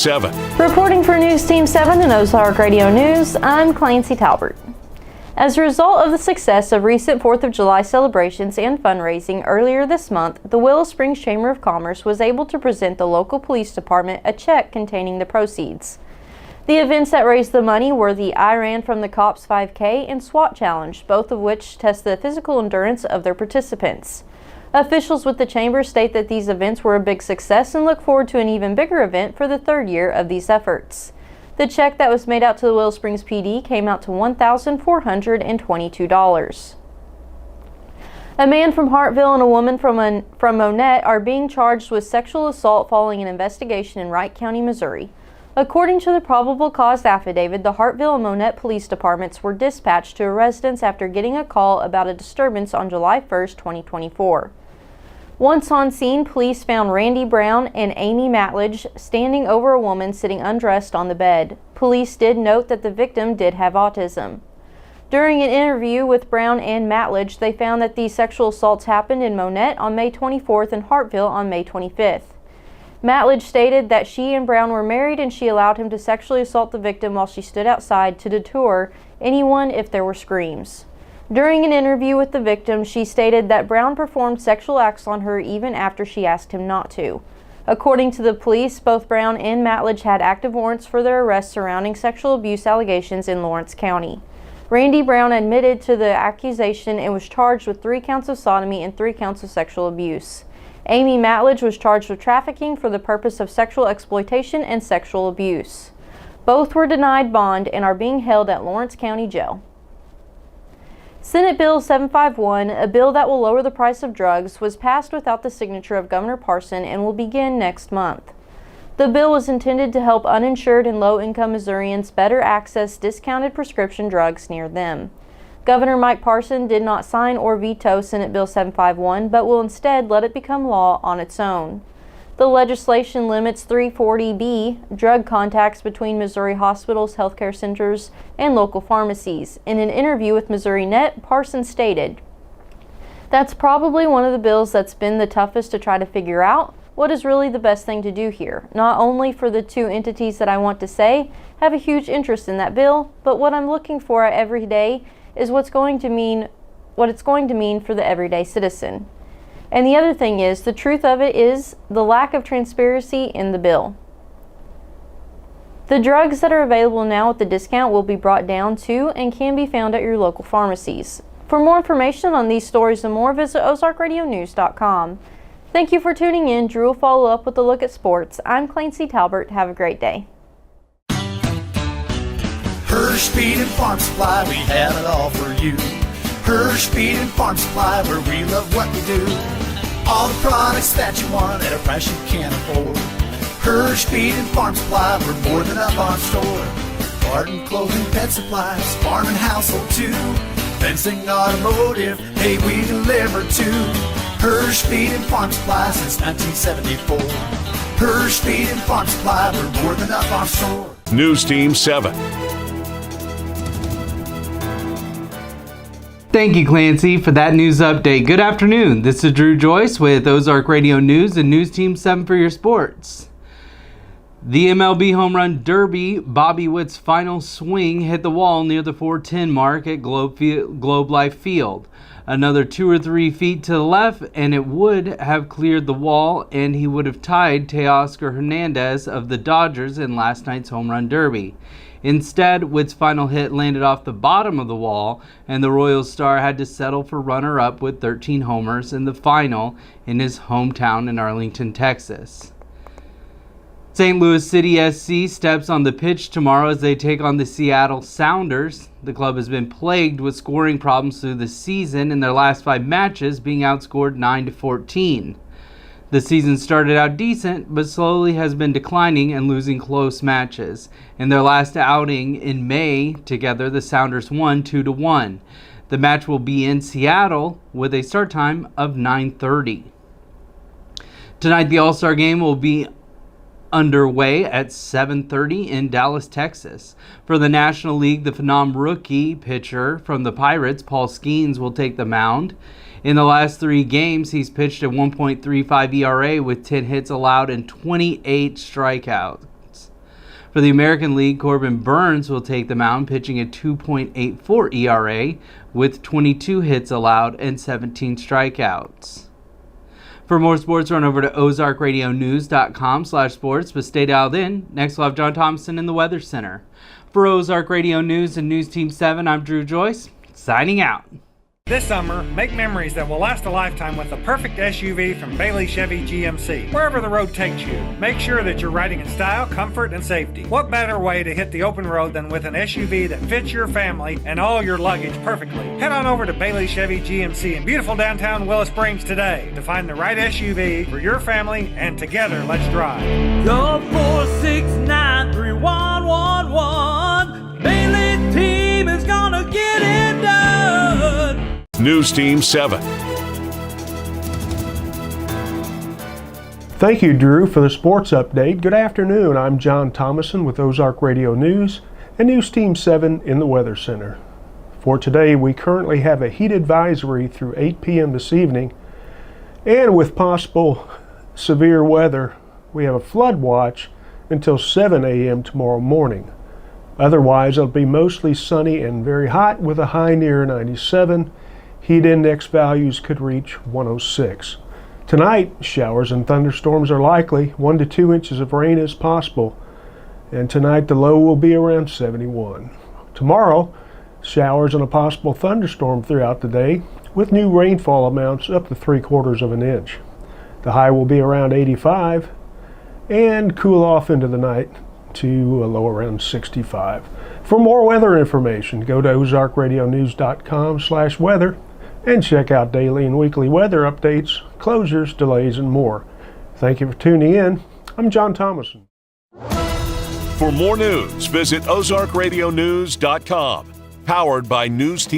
7. Reporting for News Team 7 and Ozark Radio News, I'm Clancy Talbert. As a result of the success of recent 4th of July celebrations and fundraising earlier this month, the Willow Springs Chamber of Commerce was able to present the local police department a check containing the proceeds. The events that raised the money were the I Ran from the Cops 5K and SWAT Challenge, both of which test the physical endurance of their participants. Officials with the Chamber state that these events were a big success and look forward to an even bigger event for the third year of these efforts. The check that was made out to the Willow Springs PD came out to $1,422. A man from Hartville and a woman from Monette are being charged with sexual assault following an investigation in Wright County, Missouri. According to the probable cause affidavit, the Hartville and Monette police departments were dispatched to a residence after getting a call about a disturbance on July 1, 2024. Once on scene, police found Randy Brown and Amy Matledge standing over a woman sitting undressed on the bed. Police did note that the victim did have autism. During an interview with Brown and Matledge, they found that these sexual assaults happened in Monette on May 24th and Hartville on May 25th. Matledge stated that she and Brown were married and she allowed him to sexually assault the victim while she stood outside to deter anyone if there were screams. During an interview with the victim, she stated that Brown performed sexual acts on her even after she asked him not to. According to the police, both Brown and Matledge had active warrants for their arrests surrounding sexual abuse allegations in Lawrence County. Randy Brown admitted to the accusation and was charged with 3 counts of sodomy and 3 counts of sexual abuse. Amy Matledge was charged with trafficking for the purpose of sexual exploitation and sexual abuse. Both were denied bond and are being held at Lawrence County Jail. Senate Bill 751, a bill that will lower the price of drugs, was passed without the signature of Governor Parson and will begin next month. The bill was intended to help uninsured and low-income Missourians better access discounted prescription drugs near them. Governor Mike Parson did not sign or veto Senate Bill 751, but will instead let it become law on its own. The legislation limits 340B drug contacts between Missouri hospitals, healthcare centers, and local pharmacies. In an interview with Missouri Net, Parson stated, "That's probably one of the bills that's been the toughest to try to figure out what is really the best thing to do here, not only for the 2 entities that I want to say have a huge interest in that bill, but what I'm looking for every day is what it's going to mean for the everyday citizen. And the other thing is, the truth of it is the lack of transparency in the bill. The drugs that are available now at the discount will be brought down to and can be found at your local pharmacies." For more information on these stories and more, visit ozarkradionews.com. Thank you for tuning in. Drew will follow up with a look at sports. I'm Clancy Talbert. Have a great day. Hirsch Feed and Farm Supply, we have it all for you. Hirsch Feed and Farm Supply, where we love what we do. All the products that you want at a price you can't afford. Hirsch Feed and Farm Supply, we're more than a farm store. Garden, clothing, pet supplies, farm and household too. Fencing, automotive, hey, we deliver too. Hirsch Feed and Farm Supply since 1974. Hirsch Feed and Farm Supply, we're more than a farm store. News Team 7. Thank you, Clancy, for that news update. Good afternoon. This is Drew Joyce with Ozark Radio News and News Team 7 for your sports. The MLB Home Run Derby, Bobby Witt's final swing hit the wall near the 410 mark at Globe Life Field. Another 2 or 3 feet to the left, and it would have cleared the wall, and he would have tied Teoscar Hernandez of the Dodgers in last night's Home Run Derby. Instead, Witt's final hit landed off the bottom of the wall, and the Royals star had to settle for runner-up with 13 homers in the final in his hometown in Arlington, Texas. St. Louis City SC steps on the pitch tomorrow as they take on the Seattle Sounders. The club has been plagued with scoring problems through the season, in their last 5 matches being outscored 9-14. The season started out decent, but slowly has been declining and losing close matches. In their last outing in May, together, the Sounders won 2-1. The match will be in Seattle with a start time of 9:30. Tonight, the All-Star Game will be underway at 7:30 in Dallas, Texas. For the National League, the Phenom rookie pitcher from the Pirates, Paul Skeens, will take the mound. In the last 3 games, he's pitched a 1.35 ERA with 10 hits allowed and 28 strikeouts. For the American League, Corbin Burns will take the mound, pitching a 2.84 ERA with 22 hits allowed and 17 strikeouts. For more sports, run over to ozarkradionews.com/sports, but stay dialed in. Next, we'll have John Thomason in the Weather Center. For Ozark Radio News and News Team 7, I'm Drew Joyce, signing out. This summer, make memories that will last a lifetime with the perfect SUV from Bailey Chevy GMC. Wherever the road takes you, make sure that you're riding in style, comfort, and safety. What better way to hit the open road than with an SUV that fits your family and all your luggage perfectly? Head on over to Bailey Chevy GMC in beautiful downtown Willow Springs today to find the right SUV for your family, and together, let's drive. Go 4693111. Bailey team is gonna get it done. News Team 7. Thank you, Drew, for the sports update. Good afternoon. I'm John Thomason with Ozark Radio News and News Team 7 in the Weather Center. For today, we currently have a heat advisory through 8 p.m. this evening, and with possible severe weather, we have a flood watch until 7 a.m. tomorrow morning. Otherwise, it'll be mostly sunny and very hot with a high near 97. Heat index values could reach 106. Tonight, showers and thunderstorms are likely. 1 to 2 inches of rain is possible. And tonight, the low will be around 71. Tomorrow, showers and a possible thunderstorm throughout the day, with new rainfall amounts up to 3/4 of an inch. The high will be around 85 and cool off into the night to a low around 65. For more weather information, go to ozarkradionews.com/weather and check out daily and weekly weather updates, closures, delays, and more. Thank you for tuning in. I'm John Thomason. For more news, visit ozarkradionews.com. Powered by News Team